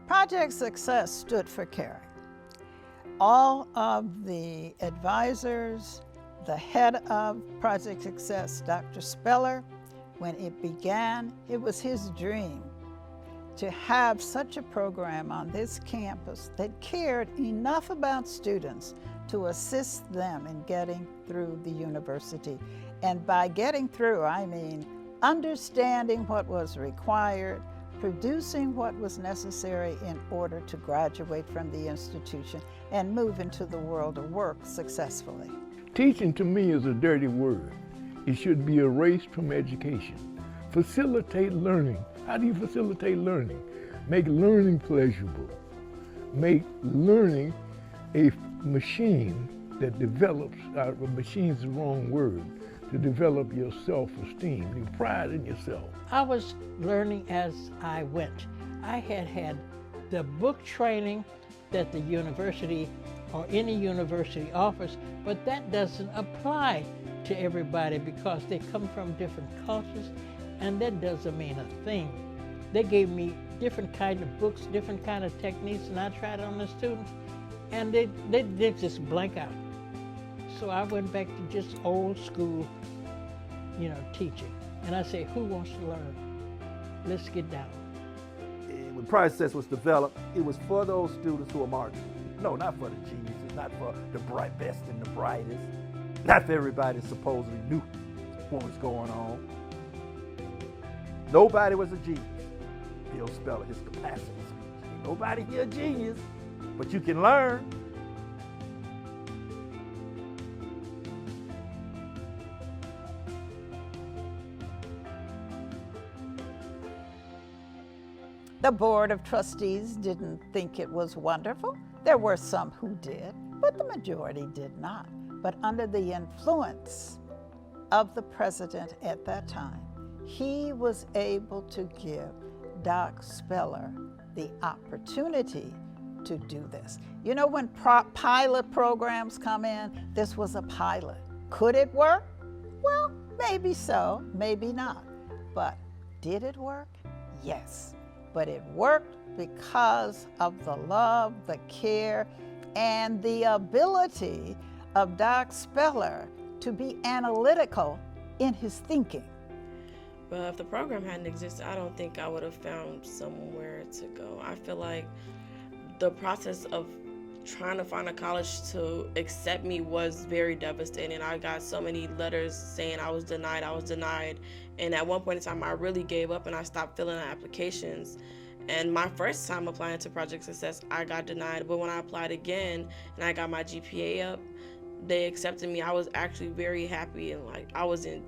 Project Success stood for caring. All of the advisors, the head of Project Success, Dr. Speller, when it began, it was his dream to have such a program on this campus that cared enough about students to assist them in getting through the university. And by getting through, I mean understanding what was required, producing what was necessary in order to graduate from the institution and move into the world of work successfully. Teaching to me is a dirty word. It should be erased from education. Facilitate learning. How do you facilitate learning? Make learning pleasurable. Make learning a machine that develops, machine's the wrong word, to develop your self-esteem, your pride in yourself. I was learning as I went. I had the book training that the university or any university offers, but that doesn't apply to everybody because they come from different cultures, and that doesn't mean a thing. They gave me different kind of books, different kind of techniques, and I tried it on the students, and they just blank out. So I went back to just old school, teaching. And I say, who wants to learn? Let's get down. When Project Success was developed, it was for those students who are marginal. No, not for the geniuses, not for the best and the brightest, not for everybody that supposedly knew what was going on. Nobody was a genius. Bill Speller, his capacity speech. Ain't nobody here a genius, but you can learn. The Board of Trustees didn't think it was wonderful. There were some who did, but the majority did not. But under the influence of the president at that time, he was able to give Doc Speller the opportunity to do this. You know, when pilot programs come in, this was a pilot. Could it work? Well, maybe so, maybe not. But did it work? Yes. But it worked because of the love, the care, and the ability of Doc Speller to be analytical in his thinking. But if the program hadn't existed, I don't think I would have found somewhere to go. I feel like the process of trying to find a college to accept me was very devastating. I got so many letters saying I was denied. And at one point in time, I really gave up and I stopped filling out applications. And my first time applying to Project Success, I got denied. But when I applied again and I got my GPA up, they accepted me. I was actually very happy, and I was in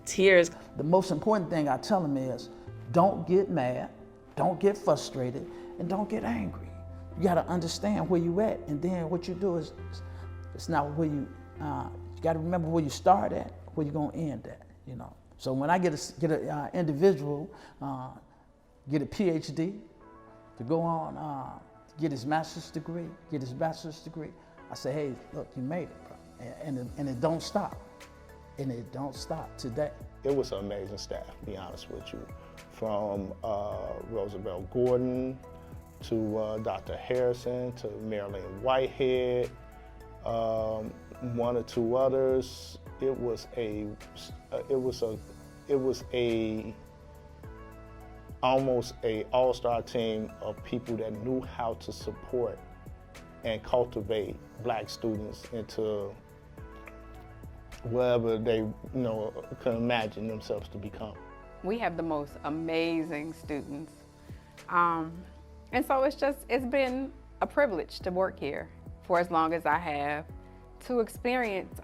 tears. The most important thing I tell them is, don't get mad, don't get frustrated, and don't get angry. You got to understand where you at, and then what you do is, it's not where you got to remember where you start at, where you're going to end at, So when I get an individual, get a PhD, to go on, get his master's degree, get his bachelor's degree, I say, hey, look, you made it, bro. And it don't stop. And it don't stop today. It was an amazing staff, to be honest with you. From Roosevelt Gordon to Dr. Harrison to Marilyn Whitehead, one or two others. It was almost a all-star team of people that knew how to support and cultivate Black students into whatever they can imagine themselves to become. We have the most amazing students. And so it's been a privilege to work here for as long as I have, to experience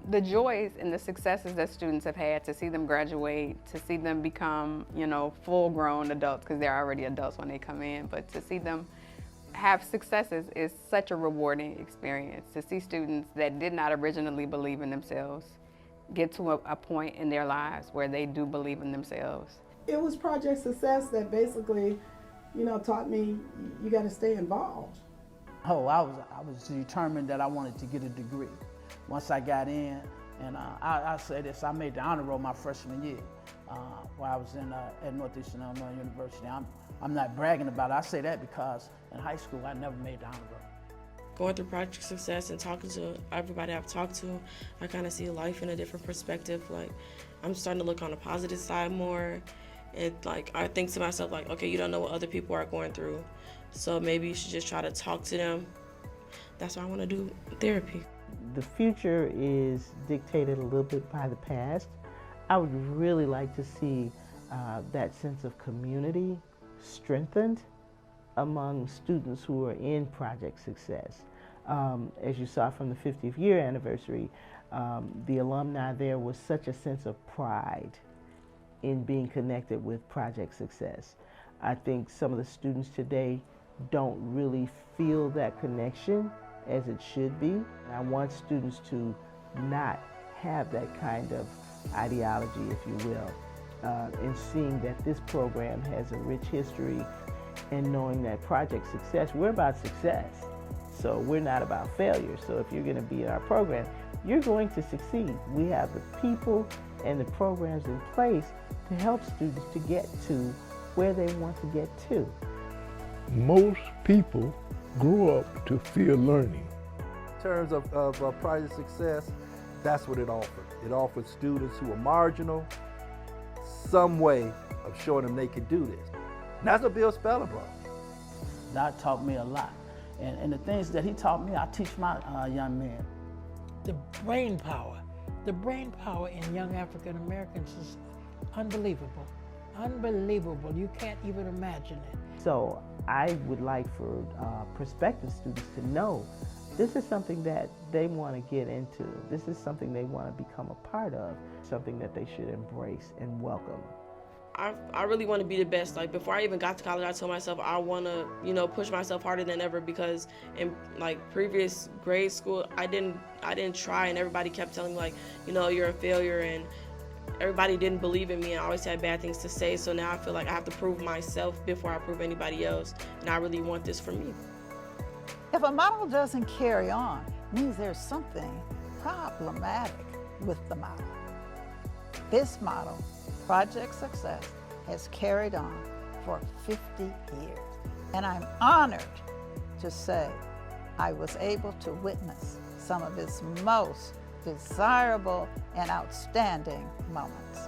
the joys and the successes that students have had, to see them graduate, to see them become, full-grown adults, because they're already adults when they come in, but to see them have successes is such a rewarding experience. To see students that did not originally believe in themselves get to a point in their lives where they do believe in themselves. It was Project Success that basically, taught me you got to stay involved. Oh, I was determined that I wanted to get a degree. Once I got in And I say this, I made the honor roll my freshman year while I was at Northeastern University. I'm not bragging about it. I say that because in high school, I never made the honor roll. Going through Project Success and talking to everybody I've talked to, I kind of see life in a different perspective. Like, I'm starting to look on the positive side more. And like, I think to myself, like, okay, you don't know what other people are going through, so maybe you should just try to talk to them. That's why I want to do therapy. The future is dictated a little bit by the past. I would really like to see that sense of community strengthened among students who are in Project Success. As you saw from the 50th year anniversary, the alumni there was such a sense of pride in being connected with Project Success. I think some of the students today don't really feel that connection as it should be. I want students to not have that kind of ideology, if you will, in seeing that this program has a rich history and knowing that Project Success, we're about success. So we're not about failure. So if you're going to be in our program, you're going to succeed. We have the people and the programs in place to help students to get to where they want to get to. Most people grow up to fear learning. In terms of Project Success, that's what it offered. It offered students who are marginal some way of showing them they can do this. And that's what Bill Speller brought. God taught me a lot. And the things that he taught me, I teach my young men. The brain power in young African Americans is unbelievable. Unbelievable. You can't even imagine it. So I would like for prospective students to know this is something that they want to get into. This is something they want to become a part of, something that they should embrace and welcome. I really want to be the best. Like, before I even got to college, I told myself I want to, push myself harder than ever, because in like previous grade school, I didn't try, and everybody kept telling me, like, you're a failure, and everybody didn't believe in me. I always had bad things to say. So now I feel like I have to prove myself before I prove anybody else, and I really want this for me. If a model doesn't carry on, it means there's something problematic with the model. This model, Project Success, has carried on for 50 years. And I'm honored to say I was able to witness some of its most desirable and outstanding moments.